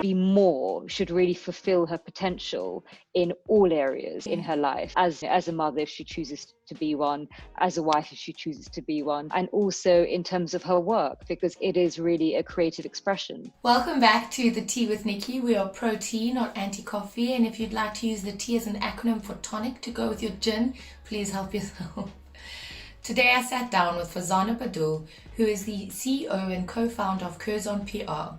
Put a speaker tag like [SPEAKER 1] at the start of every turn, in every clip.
[SPEAKER 1] be more, should really fulfill her potential in all areas in her life, as a mother if she chooses to be one, as a wife if she chooses to be one, and also in terms of her work, because it is really a creative expression.
[SPEAKER 2] Welcome back to The Tea with Nikki. We are pro-tea, not anti-coffee, and if you'd like to use the tea as an acronym for tonic to go with your gin, please help yourself. Today I sat down with Farzana Baduel, who is the CEO and co-founder of Curzon PR.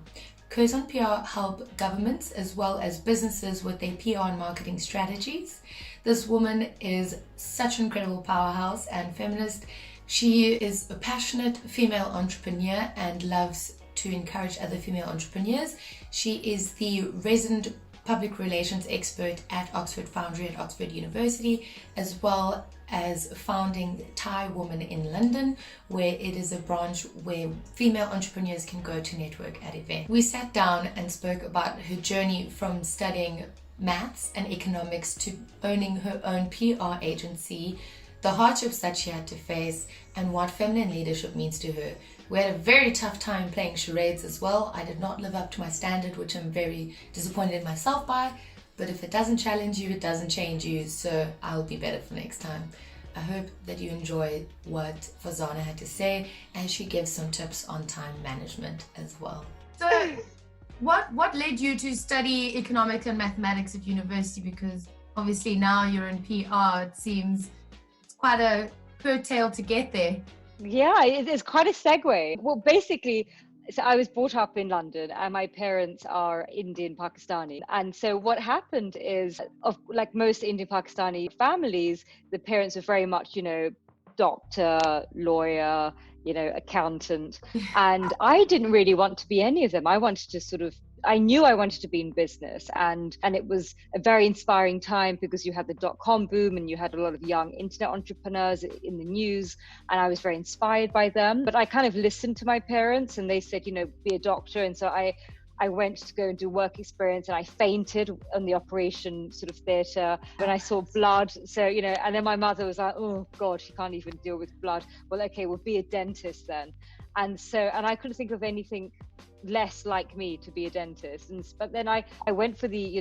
[SPEAKER 2] Curzon PR help governments as well as businesses with their PR and marketing strategies. This woman is such an incredible powerhouse and feminist. She is a passionate female entrepreneur and loves to encourage other female entrepreneurs. She is the resident public relations expert at Oxford Foundry at Oxford University, as well as founding Thai Woman in London, where it is a branch where female entrepreneurs can go to network at events. We sat down and spoke about her journey from studying maths and economics to owning her own PR agency, the hardships that she had to face, and what feminine leadership means to her. We had a very tough time playing charades as well. I did not live up to my standard, which I'm very disappointed in myself by. But if it doesn't challenge you, it doesn't change you. So I'll be better for next time. I hope that you enjoyed what Farzana had to say, and she gives some tips on time management as well.
[SPEAKER 3] So what led you to study economics and mathematics at university? Because obviously now you're in PR, it seems it's quite a curtail to get there.
[SPEAKER 1] Yeah, it's quite a segue. Well, basically, so I was brought up in London and my parents are Indian Pakistani. And so what happened is, like most Indian Pakistani families, the parents were very much, doctor, lawyer, accountant. And I didn't really want to be any of them. I wanted to I knew I wanted to be in business, and it was a very inspiring time because you had the dot-com boom and you had a lot of young internet entrepreneurs in the news, and I was very inspired by them. But I kind of listened to my parents and they said, be a doctor. And so I went to go and do work experience, and I fainted on the operation theatre when I saw blood. So, and then my mother was like, oh God, she can't even deal with blood. Well, okay, we'll be a dentist then. And I couldn't think of anything less like me to be a dentist. But then I went for the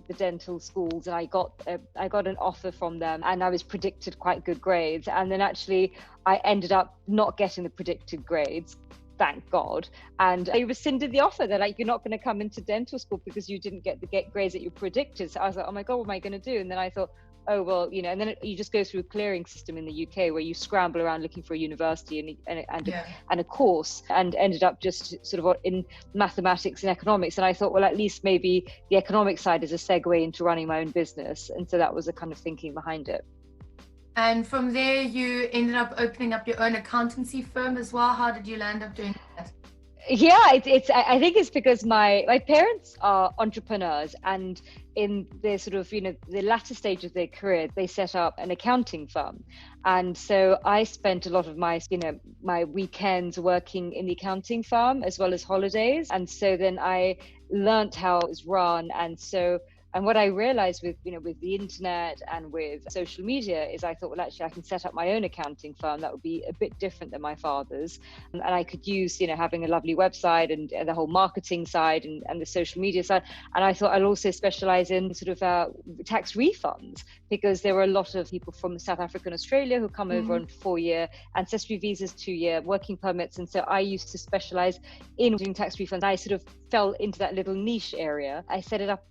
[SPEAKER 1] the dental schools, and I got an offer from them, and I was predicted quite good grades, and then actually I ended up not getting the predicted grades, thank God, and they rescinded the offer. They're like, you're not going to come into dental school because you didn't get the grades that you predicted. So I was like, oh my God, what am I going to do? And then I thought, oh well, and then you just go through a clearing system in the UK where you scramble around looking for a university and a course, and ended up just in mathematics and economics. And I thought, well, at least maybe the economic side is a segue into running my own business. And so that was the kind of thinking behind it.
[SPEAKER 3] And from there, you ended up opening up your own accountancy firm as well. How did you land up doing that?
[SPEAKER 1] Yeah, I think it's because my parents are entrepreneurs, and in their the latter stage of their career, they set up an accounting firm. And so I spent a lot of my my weekends working in the accounting firm as well as holidays. And so then I learnt how it was run. And what I realized with the internet and with social media is I thought, well, actually I can set up my own accounting firm that would be a bit different than my father's. And I could use, having a lovely website and the whole marketing side and the social media side. And I thought I'll also specialize in tax refunds, because there were a lot of people from South Africa and Australia who come over on 4-year ancestry visas, 2-year working permits. And so I used to specialize in doing tax refunds. I fell into that little niche area. I set it up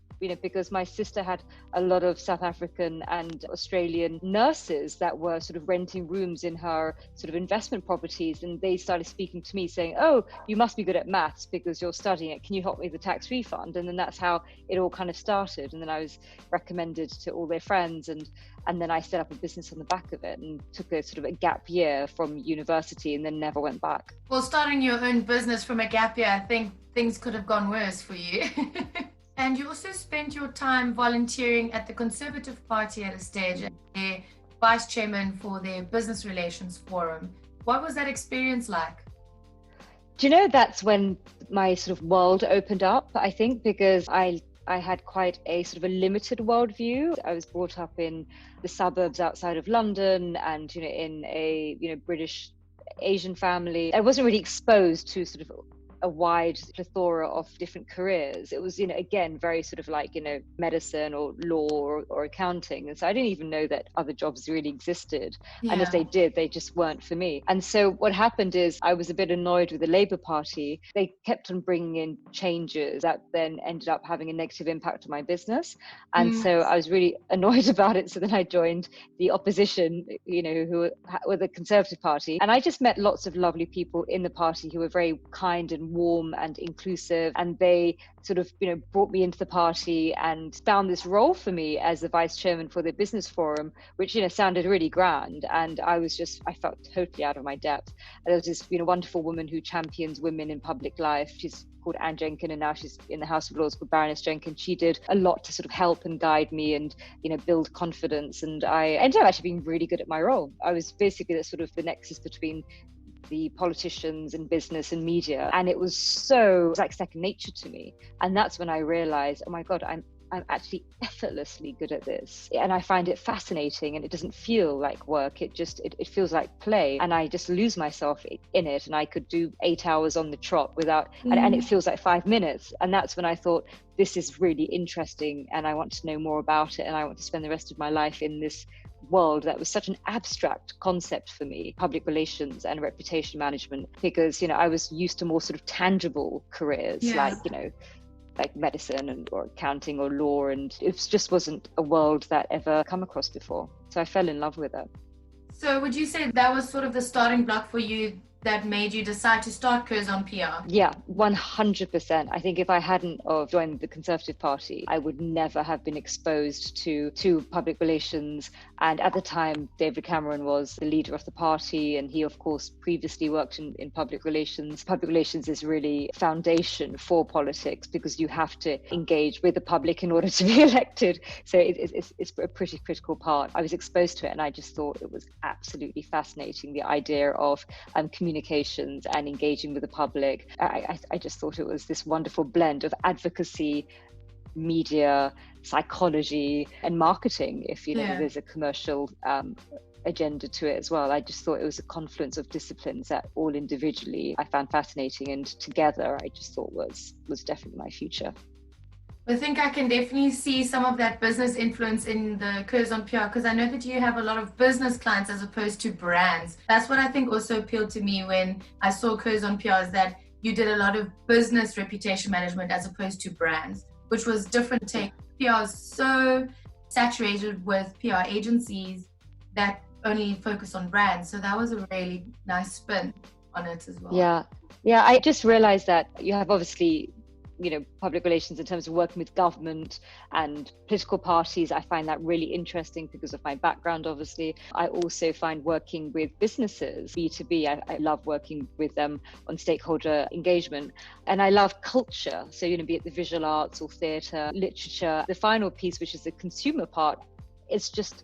[SPEAKER 1] because my sister had a lot of South African and Australian nurses that were renting rooms in her investment properties, and they started speaking to me saying, oh, you must be good at maths because you're studying it, can you help me with the tax refund? And then that's how it all kind of started. And then I was recommended to all their friends, and then I set up a business on the back of it and took a gap year from university and then never went back.
[SPEAKER 3] Well, starting your own business from a gap year, I think things could have gone worse for you. And you also spent your time volunteering at the Conservative Party at a stage, as their vice chairman for their business relations forum. What was that experience like?
[SPEAKER 1] Do you know, that's when my world opened up, I think, because I had quite a a limited worldview. I was brought up in the suburbs outside of London, and in a British Asian family. I wasn't really exposed to a wide plethora of different careers. It was, again, very sort of like, medicine or law or accounting. And so I didn't even know that other jobs really existed. And if they did, they just weren't for me. And so what happened is I was a bit annoyed with the Labour Party. They kept on bringing in changes that then ended up having a negative impact on my business. And so I was really annoyed about it. So then I joined the opposition, who were the Conservative Party. And I just met lots of lovely people in the party who were very kind and warm and inclusive. And they sort of, brought me into the party and found this role for me as the vice chairman for the business forum, which, sounded really grand. And I felt totally out of my depth. And there was this, wonderful woman who champions women in public life. She's called Anne Jenkin, and now she's in the House of Lords called Baroness Jenkin. She did a lot to sort of help and guide me and, build confidence. And I ended up actually being really good at my role. I was basically the sort of the nexus between the politicians and business and media. And it was like second nature to me. And that's when I realized, oh my God, I'm actually effortlessly good at this. And I find it fascinating, and it doesn't feel like work. It feels like play. And I just lose myself in it. And I could do 8 hours on the trot without, and it feels like 5 minutes. And that's when I thought, this is really interesting and I want to know more about it. And I want to spend the rest of my life in this world that was such an abstract concept for me, public relations and reputation management, because, I was used to more sort of tangible careers, like medicine or accounting or law, and it just wasn't a world that ever come across before. So I fell in love with it.
[SPEAKER 3] So would you say that was sort of the starting block for you that made you decide to start Curzon PR?
[SPEAKER 1] Yeah, 100%. I think if I hadn't joined the Conservative Party, I would never have been exposed to public relations. And at the time, David Cameron was the leader of the party, and he, of course, previously worked in public relations. Public relations is really foundation for politics because you have to engage with the public in order to be elected. So it's a pretty critical part. I was exposed to it, and I just thought it was absolutely fascinating, the idea of communications and engaging with the public. I just thought it was this wonderful blend of advocacy, media, psychology, and marketing, if there's a commercial agenda to it as well. I just thought it was a confluence of disciplines that all individually I found fascinating, and together I just thought was definitely my future.
[SPEAKER 3] I think I can definitely see some of that business influence in the Curzon PR, because I know that you have a lot of business clients as opposed to brands. That's what I think also appealed to me when I saw Curzon PR, is that you did a lot of business reputation management as opposed to brands, which was different take. PR is so saturated with PR agencies that only focus on brands. So that was a really nice spin on it as well.
[SPEAKER 1] Yeah. I just realized that you have obviously public relations in terms of working with government and political parties. I find that really interesting because of my background, obviously. I also find working with businesses, B2B, I love working with them on stakeholder engagement. And I love culture. So, be it the visual arts or theatre, literature. The final piece, which is the consumer part, it's just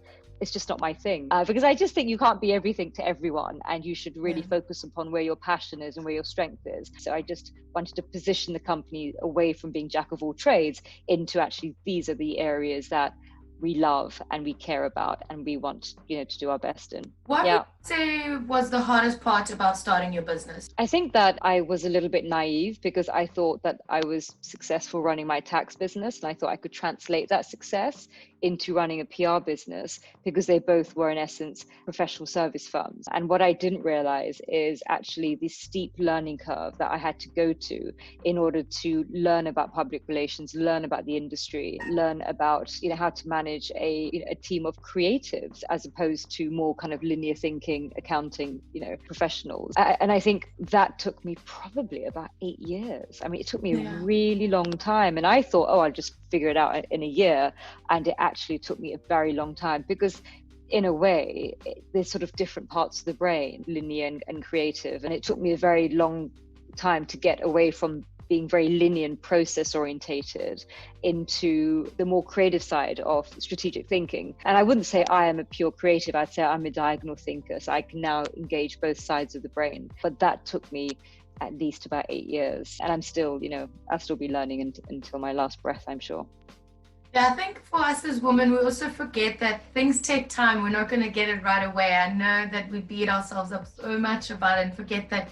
[SPEAKER 1] not my thing, because I just think you can't be everything to everyone, and you should really focus upon where your passion is and where your strength is. So I just wanted to position the company away from being jack of all trades into actually these are the areas that we love and we care about and we want to do our best in.
[SPEAKER 3] What would you say was the hardest part about starting your business?
[SPEAKER 1] I think that I was a little bit naive because I thought that I was successful running my tax business, and I thought I could translate that success into running a PR business, because they both were in essence professional service firms. And what I didn't realize is actually the steep learning curve that I had to go to in order to learn about public relations, learn about the industry, learn about how to manage a team of creatives as opposed to more kind of linear thinking, accounting, professionals. And I think that took me probably about 8 years. I mean, it took me a really long time, and I thought, I'll just figure it out in a year, and it actually took me a very long time, because in a way there's sort of different parts of the brain, linear and creative, and it took me a very long time to get away from being very linear and process orientated into the more creative side of strategic thinking. And I wouldn't say I am a pure creative, I'd say I'm a diagonal thinker, so I can now engage both sides of the brain. But that took me at least about 8 years, and I'm still, I'll still be learning until my last breath, I'm sure.
[SPEAKER 3] Yeah, I think for us as women, we also forget that things take time. We're not going to get it right away. I know that we beat ourselves up so much about it and forget that,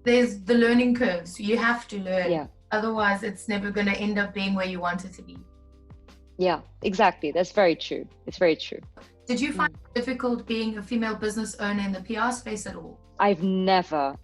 [SPEAKER 3] there's the learning curves. You have to learn.
[SPEAKER 1] Yeah.
[SPEAKER 3] Otherwise, it's never going to end up being where you want it to be.
[SPEAKER 1] Yeah, exactly. That's very true. It's very true.
[SPEAKER 3] Did you find it difficult being a female business owner in the PR space at all?
[SPEAKER 1] I've never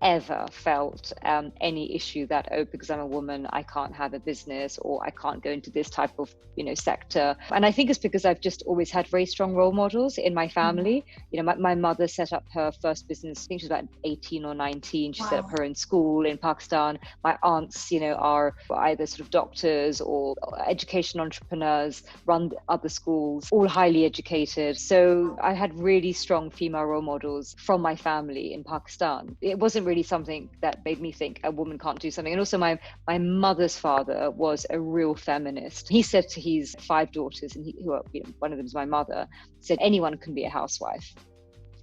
[SPEAKER 1] ever felt any issue that, oh, because I'm a woman, I can't have a business, or I can't go into this type of, sector. And I think it's because I've just always had very strong role models in my family. My mother set up her first business, I think she was about 18 or 19. She set up her own school in Pakistan. My aunts, are either sort of doctors or education entrepreneurs, run other schools, all highly educated. So I had really strong female role models from my family in Pakistan. It wasn't really something that made me think a woman can't do something. And also my mother's father was a real feminist. He said to his 5 daughters, and one of them is my mother, said anyone can be a housewife.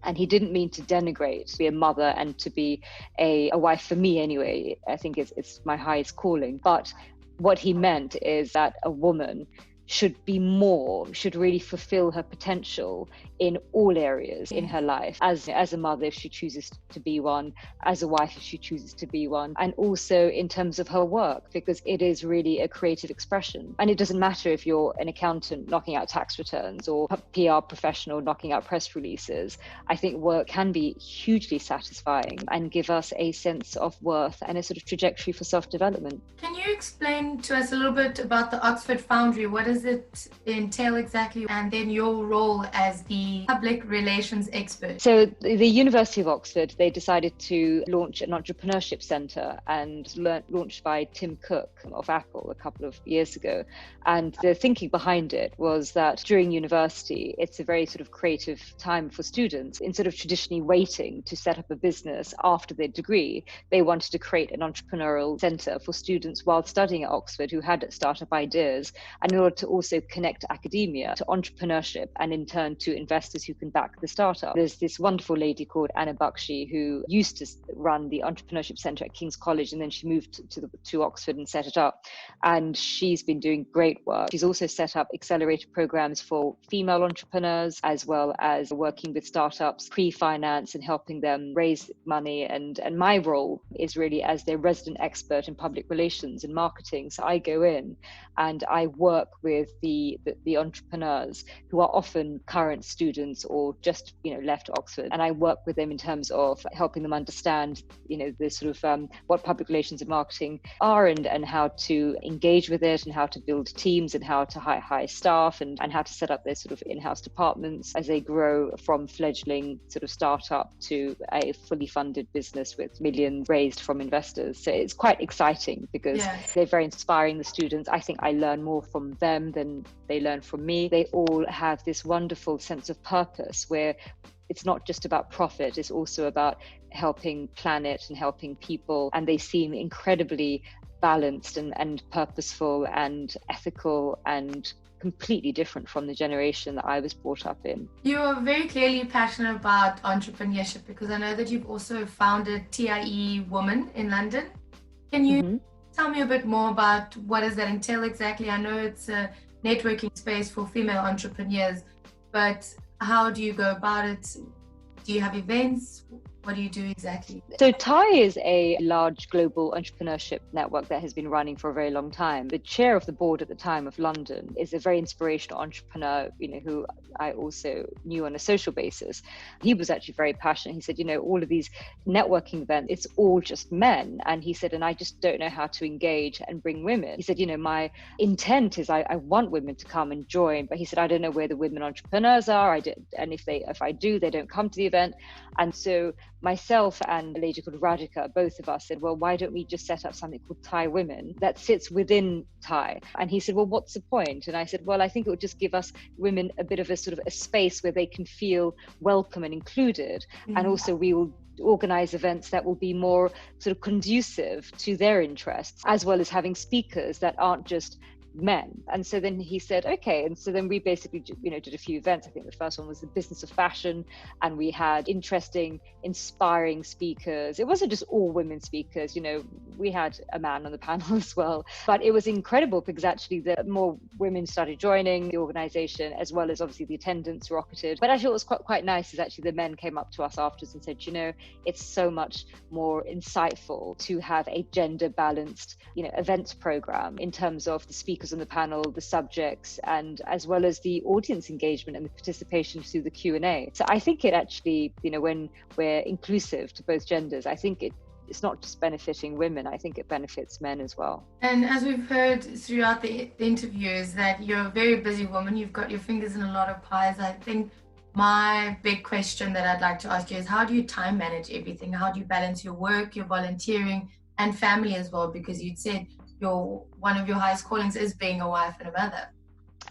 [SPEAKER 1] And he didn't mean to denigrate to be a mother and to be a wife. For me anyway, I think it's my highest calling. But what he meant is that a woman should really fulfill her potential in all areas in her life, as a mother if she chooses to be one, as a wife if she chooses to be one, and also in terms of her work, because it is really a creative expression. And it doesn't matter if you're an accountant knocking out tax returns or a PR professional knocking out press releases. I think work can be hugely satisfying and give us a sense of worth and a sort of trajectory for self-development.
[SPEAKER 3] Can you explain to us a little bit about the Oxford Foundry? What does it entail exactly? And then your role as the public relations expert.
[SPEAKER 1] So the University of Oxford, they decided to launch an entrepreneurship centre, and launched by Tim Cook of Apple a couple of years ago. And the thinking behind it was that during university, it's a very sort of creative time for students. Instead of traditionally waiting to set up a business after their degree, they wanted to create an entrepreneurial centre for students while studying at Oxford who had startup ideas, and in order to also connect academia to entrepreneurship and in turn to investors who can back the startup. There's this wonderful lady called Anna Bakshi who used to run the Entrepreneurship Centre at King's College, and then she moved to Oxford and set it up. And she's been doing great work. She's also set up accelerator programs for female entrepreneurs, as well as working with startups, pre-finance and helping them raise money. And my role is really as their resident expert in public relations and marketing. So I go in and I work with the entrepreneurs who are often current students or just left Oxford, and I work with them in terms of helping them understand the sort of what public relations and marketing are, and how to engage with it, and how to build teams, and how to hire staff, and how to set up their sort of in-house departments as they grow from fledgling sort of startup to a fully funded business with millions raised from investors. So it's quite exciting because they're very inspiring, the students. I think I learn more from them than they learn from me. They all have this wonderful sense of purpose where it's not just about profit, it's also about helping planet and helping people. And they seem incredibly balanced and purposeful and ethical and completely different from the generation that I was brought up in.
[SPEAKER 3] You are very clearly passionate about entrepreneurship, because I know that you've also founded TIE Woman in London. Can you tell me a bit more about what does that entail exactly? I know it's a networking space for female entrepreneurs, but how do you go about it? Do you have events? What do you do exactly?
[SPEAKER 1] So TIE is a large global entrepreneurship network that has been running for a very long time. The chair of the board at the time of London is a very inspirational entrepreneur, who I also knew on a social basis. He was actually very passionate. He said, all of these networking events, it's all just men. And he said, and I just don't know how to engage and bring women. He said, my intent is I want women to come and join, but he said, I don't know where the women entrepreneurs are. And if I do, they don't come to the event. And so myself and a lady called Radhika, both of us said, well, why don't we just set up something called TIE Women that sits within TIE? And he said, well, what's the point? And I said, well, I think it would just give us women a bit of a sort of a space where they can feel welcome and included. And also we will organize events that will be more sort of conducive to their interests, as well as having speakers that aren't just men. And so then he said, okay. And so then we basically, did a few events. I think the first one was the business of fashion, and we had interesting, inspiring speakers. It wasn't just all women speakers. we had a man on the panel as well. But it was incredible because actually the more women started joining the organization, as well as obviously the attendance rocketed. But actually what was quite nice is actually the men came up to us afterwards and said, it's so much more insightful to have a gender balanced, events program in terms of the speakers on the panel, the subjects, and as well as the audience engagement and the participation through the Q&A. So I think it actually, when we're inclusive to both genders, I think it's not just benefiting women, I think it benefits men as well.
[SPEAKER 3] And as we've heard throughout the interviews that you're a very busy woman, you've got your fingers in a lot of pies. I think my big question that I'd like to ask you is, how do you time manage everything? How do you balance your work, your volunteering, and family as well? Because you'd said one of your highest callings is being a wife and a mother.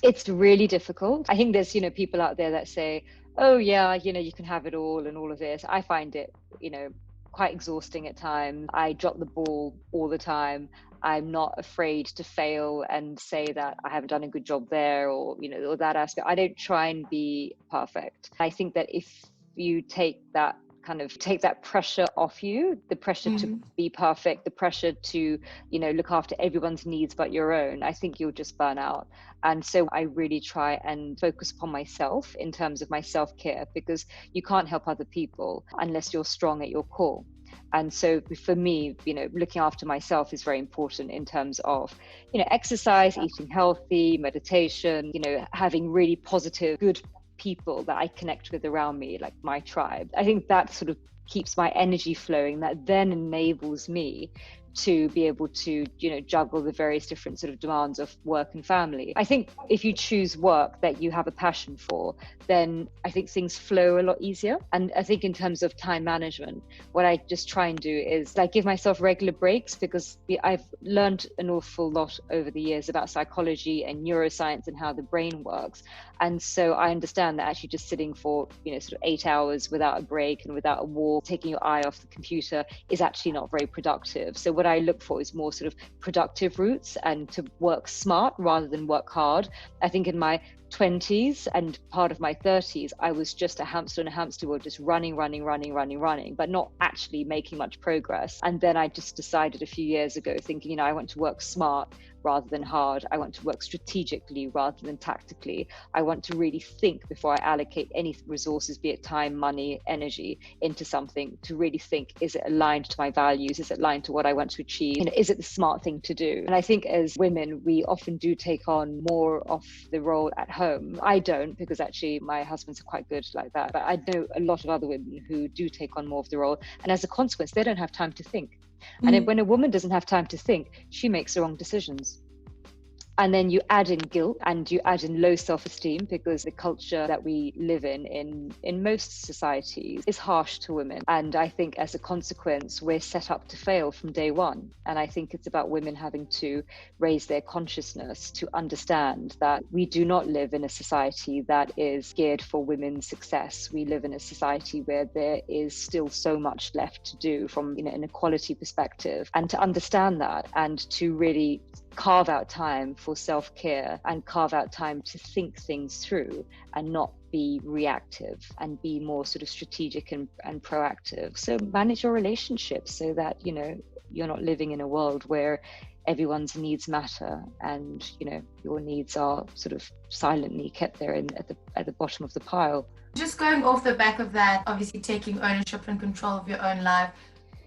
[SPEAKER 1] It's really difficult. I think there's, people out there that say, oh yeah, you can have it all and all of this. I find it, quite exhausting at times. I drop the ball all the time. I'm not afraid to fail and say that I haven't done a good job there, or that aspect. I don't try and be perfect. I think that if you take that pressure off you, the pressure to be perfect, the pressure to, look after everyone's needs but your own, I think you'll just burn out. And so I really try and focus upon myself in terms of my self-care, because you can't help other people unless you're strong at your core. And so for me, looking after myself is very important in terms of, exercise, eating healthy, meditation, having really positive, good people that I connect with around me, like my tribe. I think that sort of keeps my energy flowing, that then enables me to be able to, juggle the various different sort of demands of work and family. I think if you choose work that you have a passion for, then I think things flow a lot easier. And I think in terms of time management, what I just try and do is give myself regular breaks, because I've learned an awful lot over the years about psychology and neuroscience and how the brain works. And so I understand that actually just sitting for, sort of 8 hours without a break and without a walk, taking your eye off the computer, is actually not very productive. So what I look for is more sort of productive routes and to work smart rather than work hard. I think in my 20s and part of my 30s, I was just a hamster in a hamster wheel, just running, but not actually making much progress. And then I just decided a few years ago, thinking, I want to work smart rather than hard. I want to work strategically rather than tactically. I want to really think before I allocate any resources, be it time, money, energy, into something, to really think, is it aligned to my values? Is it aligned to what I want to achieve? Is it the smart thing to do? And I think as women, we often do take on more of the role at home. I don't, because actually my husbands are quite good like that. But I know a lot of other women who do take on more of the role. And as a consequence, they don't have time to think. And when a woman doesn't have time to think, she makes the wrong decisions. And then you add in guilt and you add in low self-esteem, because the culture that we live in most societies is harsh to women. And I think as a consequence, we're set up to fail from day one. And I think it's about women having to raise their consciousness to understand that we do not live in a society that is geared for women's success. We live in a society where there is still so much left to do from an equality perspective. And to understand that and to really carve out time for self-care and carve out time to think things through and not be reactive and be more sort of strategic and proactive. So manage your relationships so that, you're not living in a world where everyone's needs matter and, your needs are sort of silently kept there at the bottom of the pile.
[SPEAKER 3] Just going off the back of that, obviously taking ownership and control of your own life,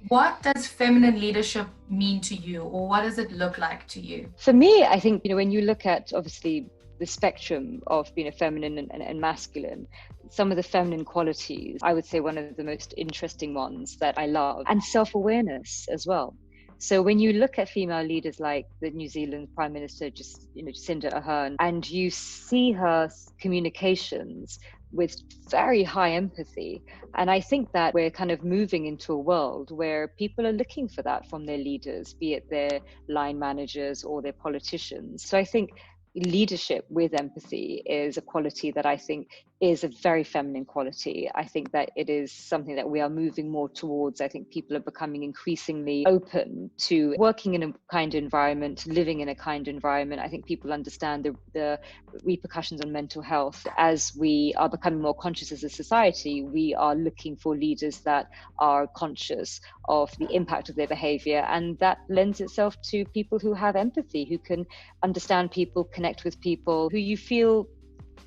[SPEAKER 3] what does feminine leadership mean to you, or what does it look like to you?
[SPEAKER 1] For me, I think, when you look at obviously the spectrum of being a feminine and masculine, some of the feminine qualities, I would say one of the most interesting ones that I love, and self-awareness as well. So when you look at female leaders like the New Zealand Prime Minister, Jacinda Ardern, and you see her communications with very high empathy. And I think that we're kind of moving into a world where people are looking for that from their leaders, be it their line managers or their politicians. So I think leadership with empathy is a quality that I think is a very feminine quality. I think that it is something that we are moving more towards. I think people are becoming increasingly open to working in a kind environment, living in a kind environment. I think people understand the repercussions on mental health. As we are becoming more conscious as a society, we are looking for leaders that are conscious of the impact of their behavior, and that lends itself to people who have empathy, who can understand people, connect with people, who you feel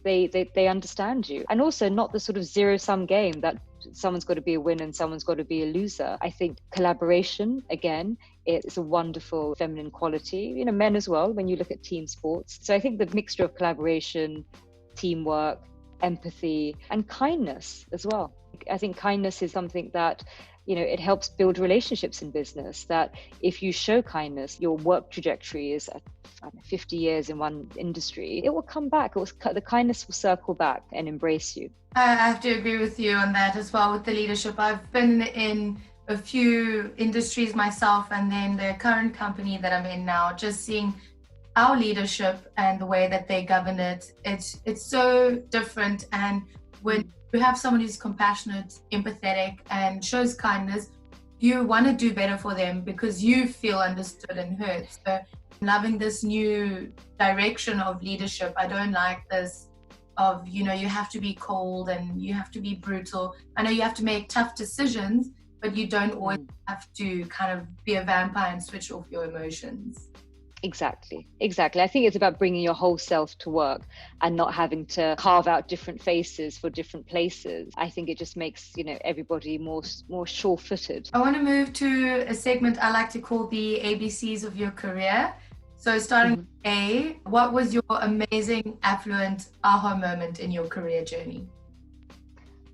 [SPEAKER 1] they understand you, and also not the sort of zero-sum game that someone's got to be a winner and someone's got to be a loser. I think collaboration, again, it's a wonderful feminine quality, you know, men as well, when you look at team sports. So I think the mixture of collaboration, teamwork, empathy, and kindness as well. I think kindness is something that, you know, it helps build relationships in business, that if you show kindness, your work trajectory is at 50 years in one industry, it will come back. The kindness will circle back and embrace you.
[SPEAKER 3] I have to agree with you on that as well with the leadership. I've been in a few industries myself, and then the current company that I'm in now, just seeing our leadership and the way that they govern it, it's so different. And when you have someone who's compassionate, empathetic, and shows kindness, you want to do better for them because you feel understood and heard. So loving this new direction of leadership. I don't like this of, you know, you have to be cold and you have to be brutal. I know you have to make tough decisions, but you don't always have to kind of be a vampire and switch off your emotions.
[SPEAKER 1] Exactly. I think it's about bringing your whole self to work and not having to carve out different faces for different places. I think it just makes, you know, everybody more sure-footed.
[SPEAKER 3] I want to move to a segment I like to call the ABCs of your career. So starting with A, what was your amazing, affluent aha moment in your career journey?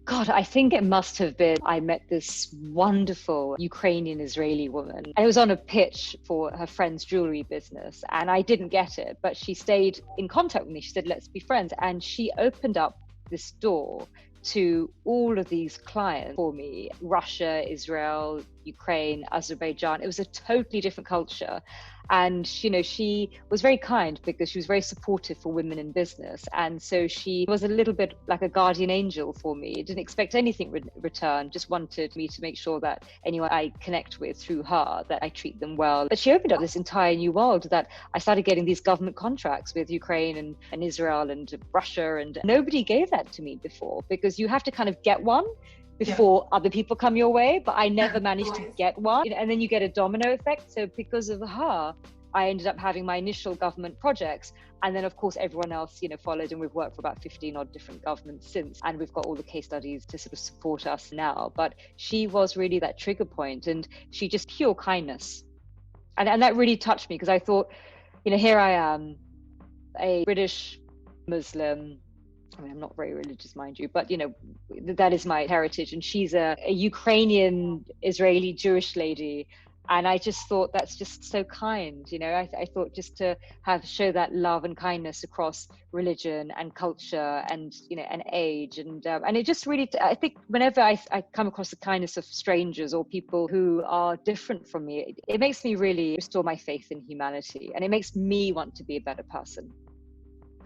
[SPEAKER 1] God, I think it must have been, I met this wonderful Ukrainian Israeli woman. And it was on a pitch for her friend's jewelry business. And I didn't get it, but she stayed in contact with me. She said, let's be friends. And she opened up this door to all of these clients for me: Russia, Israel, Ukraine, Azerbaijan. It was a totally different culture. And, you know, she was very kind because she was very supportive for women in business. And so she was a little bit like a guardian angel for me. Didn't expect anything in return, just wanted me to make sure that anyone I connect with through her, that I treat them well. But she opened up this entire new world that I started getting these government contracts with Ukraine and Israel and Russia. And nobody gave that to me before, because you have to kind of get one before other people come your way, but I never managed to get one. And then you get a domino effect. So because of her, I ended up having my initial government projects. And then of course, everyone else, you know, followed, and we've worked for about 15 odd different governments since. And we've got all the case studies to sort of support us now. But she was really that trigger point, and she just pure kindness. And that really touched me, because I thought, you know, here I am, a British Muslim. I mean, I'm not very religious, mind you, but, you know, that is my heritage. And she's a Ukrainian Israeli Jewish lady. And I just thought that's just so kind. You know, I thought just to show that love and kindness across religion and culture and, you know, and age. And it just really, I think whenever I come across the kindness of strangers or people who are different from me, it makes me really restore my faith in humanity. And it makes me want to be a better person.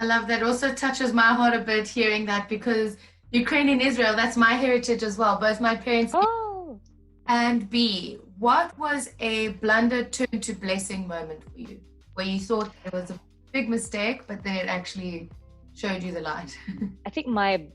[SPEAKER 3] I love that. Also touches my heart a bit hearing that, because Ukrainian Israel, that's my heritage as well. Both my parents.
[SPEAKER 1] Oh.
[SPEAKER 3] And B, what was a blunder turned to blessing moment for you, where you thought it was a big mistake, but then it actually showed you the light?
[SPEAKER 1] I think my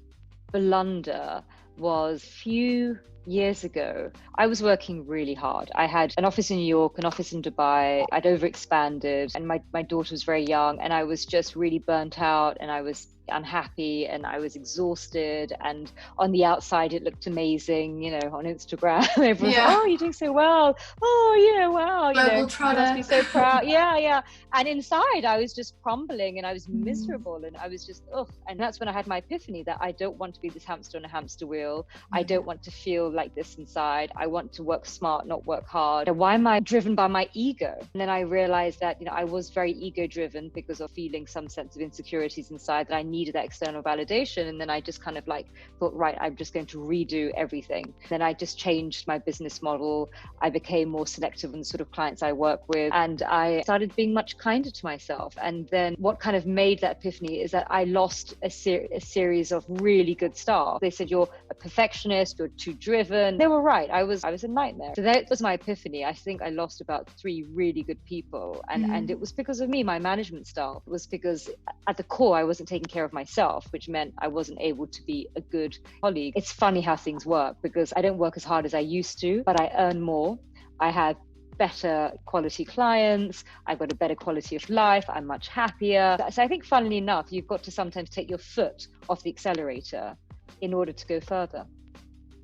[SPEAKER 1] blunder was few years ago. I was working really hard. I had an office in New York, an office in Dubai. I'd overexpanded, and my daughter was very young, and I was just really burnt out, and I was unhappy, and I was exhausted. And on the outside, it looked amazing, you know, on Instagram. Everyone's like, oh, you're doing so well. Oh, you know, wow, you know, you must be so proud. Yeah. And inside, I was just crumbling, and I was miserable, and I was just, and that's when I had my epiphany that I don't want to be this hamster on a hamster wheel. I don't want to feel like this inside. I want to work smart, not work hard. Why am I driven by my ego? And then I realized that, you know, I was very ego driven because of feeling some sense of insecurities inside, that I needed that external validation. And then I just kind of like thought, right, I'm just going to redo everything. Then I just changed my business model. I became more selective on the sort of clients I work with, and I started being much kinder to myself. And then what kind of made that epiphany is that I lost a series of really good staff. They said, you're a perfectionist, you're too driven. They were right. I was a nightmare. So that was my epiphany. I think I lost about 3 really good people. And it was because of me, my management style. It was because at the core, I wasn't taking care of myself, which meant I wasn't able to be a good colleague. It's funny how things work, because I don't work as hard as I used to, but I earn more. I have better quality clients. I've got a better quality of life. I'm much happier. So I think, funnily enough, you've got to sometimes take your foot off the accelerator in order to go further.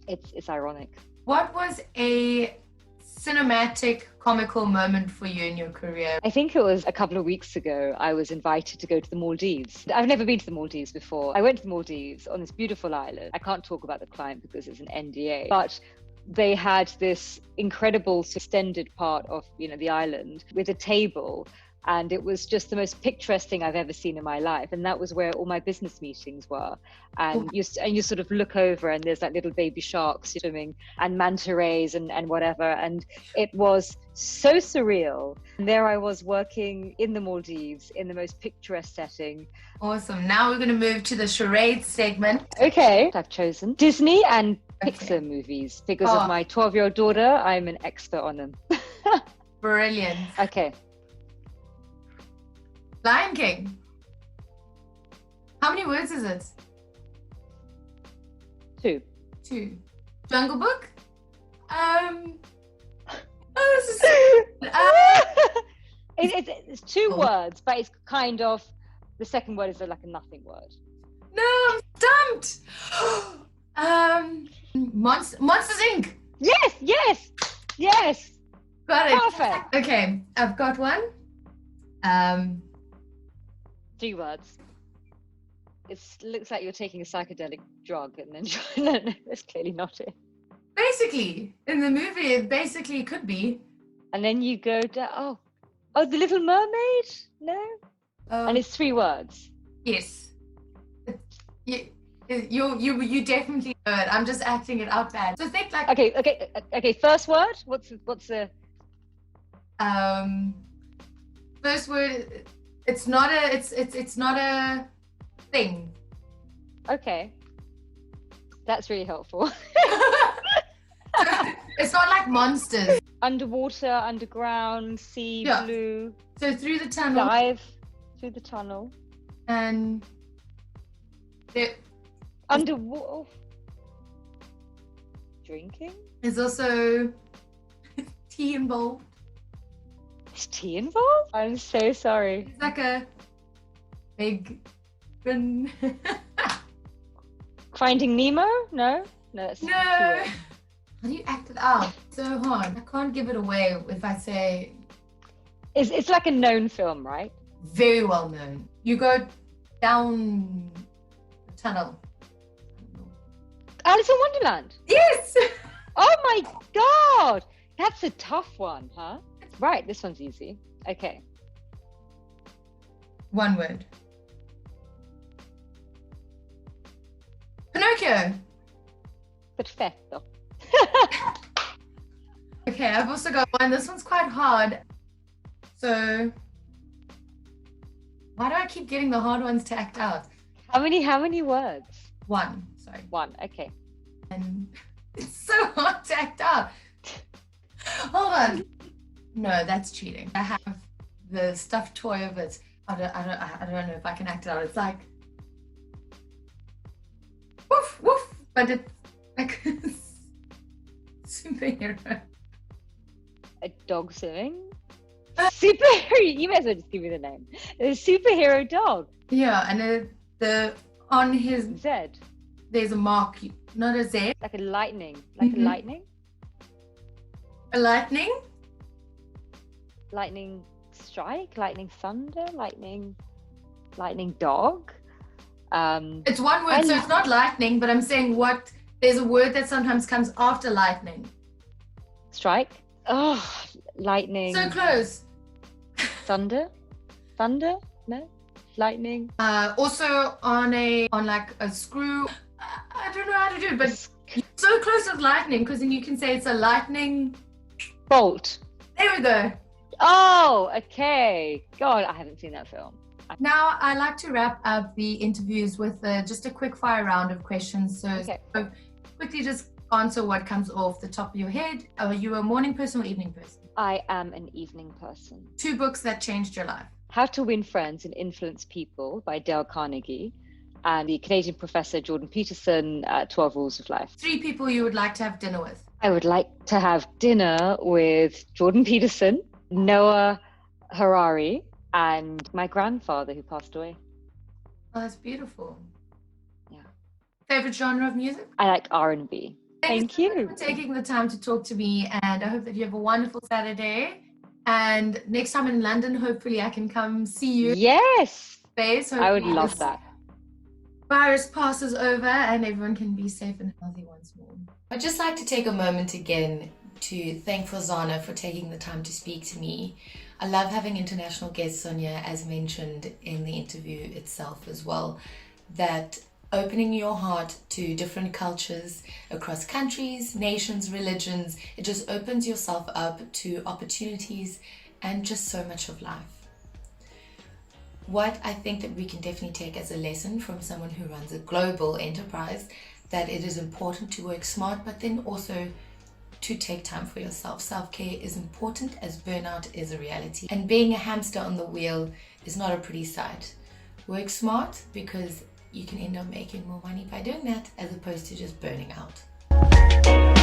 [SPEAKER 1] It's ironic.
[SPEAKER 3] What was a cinematic, comical moment for you in your career?
[SPEAKER 1] I think it was a couple of weeks ago. I was invited to go to the Maldives. I've never been to the Maldives before. I went to the Maldives on this beautiful island. I can't talk about the client because it's an NDA, but they had this incredible extended part of, the island with a table. And it was just the most picturesque thing I've ever seen in my life. And that was where all my business meetings were. And you sort of look over and there's like little baby sharks swimming and manta rays and whatever. And it was so surreal. And there I was working in the Maldives in the most picturesque setting.
[SPEAKER 3] Awesome. Now we're going to move to the charades segment.
[SPEAKER 1] Okay. I've chosen Disney and Pixar movies because of my 12-year-old daughter. I'm an expert on them.
[SPEAKER 3] Brilliant.
[SPEAKER 1] Okay.
[SPEAKER 3] Lion King. How many words is it?
[SPEAKER 1] 2.
[SPEAKER 3] Jungle Book.
[SPEAKER 1] It's 2 words, but it's kind of, the second word is like a nothing word.
[SPEAKER 3] No, I'm stumped. Monsters Inc.
[SPEAKER 1] Yes.
[SPEAKER 3] Got it.
[SPEAKER 1] Perfect.
[SPEAKER 3] Okay, I've got one.
[SPEAKER 1] 3 words. It looks like you're taking a psychedelic drug, and then no, that's clearly not it.
[SPEAKER 3] Basically, in the movie, it basically could be.
[SPEAKER 1] And then you go down. Oh, The Little Mermaid? No. And it's 3 words.
[SPEAKER 3] Yes. You definitely know it. I'm just acting it out bad. So think like.
[SPEAKER 1] Okay. First word. What's the?
[SPEAKER 3] First word. It's not a thing.
[SPEAKER 1] Okay. That's really helpful.
[SPEAKER 3] It's not like monsters.
[SPEAKER 1] Underwater, underground, sea, blue.
[SPEAKER 3] So through the tunnel.
[SPEAKER 1] Dive through the tunnel.
[SPEAKER 3] And
[SPEAKER 1] underwater. Drinking?
[SPEAKER 3] There's also tea involved.
[SPEAKER 1] Is tea involved? I'm so sorry.
[SPEAKER 3] It's like a big bin.
[SPEAKER 1] Finding Nemo? No, that's
[SPEAKER 3] no. How do you act it out? So hard. I can't give it away if I say.
[SPEAKER 1] It's like a known film, right?
[SPEAKER 3] Very well known. You go down the tunnel.
[SPEAKER 1] Alice in Wonderland.
[SPEAKER 3] Yes.
[SPEAKER 1] Oh my God, that's a tough one, huh? Right, this one's easy. Okay.
[SPEAKER 3] 1 word. Pinocchio.
[SPEAKER 1] Perfetto.
[SPEAKER 3] Okay, I've also got one. This one's quite hard. So, why do I keep getting the hard ones to act out?
[SPEAKER 1] How many words?
[SPEAKER 3] 1. Sorry.
[SPEAKER 1] 1. Okay.
[SPEAKER 3] And it's so hard to act out. Hold on. No, that's cheating. I have the stuffed toy of it. I don't know if I can act it out. It's like woof woof, but it's like superhero.
[SPEAKER 1] A dog swimming? Superhero. You may as well just give me the name. A superhero dog.
[SPEAKER 3] Yeah, and on his
[SPEAKER 1] Z.
[SPEAKER 3] There's a mark, not a Z.
[SPEAKER 1] Like a lightning. Like a lightning.
[SPEAKER 3] A lightning.
[SPEAKER 1] Lightning strike, lightning thunder, lightning dog.
[SPEAKER 3] It's 1 word, so it's not lightning, but I'm saying there's a word that sometimes comes after lightning.
[SPEAKER 1] Strike. Lightning.
[SPEAKER 3] So close.
[SPEAKER 1] Thunder. No. lightning?
[SPEAKER 3] Also on like a screw. I don't know how to do it, but you're so close with lightning, because then you can say it's a lightning
[SPEAKER 1] bolt.
[SPEAKER 3] There we go.
[SPEAKER 1] Oh, okay. God, I haven't seen that film.
[SPEAKER 3] Now, I like to wrap up the interviews with just a quick fire round of questions. So quickly just answer what comes off the top of your head. Are you a morning person or evening person?
[SPEAKER 1] I am an evening person.
[SPEAKER 3] 2 books that changed your life.
[SPEAKER 1] How to Win Friends and Influence People by Dale Carnegie, and the Canadian professor Jordan Peterson, 12 Rules of Life.
[SPEAKER 3] 3 people you would like to have dinner with.
[SPEAKER 1] I would like to have dinner with Jordan Peterson, Noah Harari, and my grandfather who passed away.
[SPEAKER 3] Oh, that's beautiful.
[SPEAKER 1] Yeah.
[SPEAKER 3] Favorite genre of music?
[SPEAKER 1] I like R&B. Thank you
[SPEAKER 3] for taking the time to talk to me, and I hope that you have a wonderful Saturday. And next time in London, hopefully I can come see you.
[SPEAKER 1] Yes.
[SPEAKER 3] Face.
[SPEAKER 1] I would love that.
[SPEAKER 3] Virus passes over and everyone can be safe and healthy once more.
[SPEAKER 2] I'd just like to take a moment again to thank Farzana for taking the time to speak to me. I love having international guests on here, as mentioned in the interview itself as well, that opening your heart to different cultures across countries, nations, religions, it just opens yourself up to opportunities and just so much of life. What I think that we can definitely take as a lesson from someone who runs a global enterprise, that it is important to work smart, but then also to take time for yourself. Self-care is important, as burnout is a reality. And being a hamster on the wheel is not a pretty sight. Work smart, because you can end up making more money by doing that, as opposed to just burning out.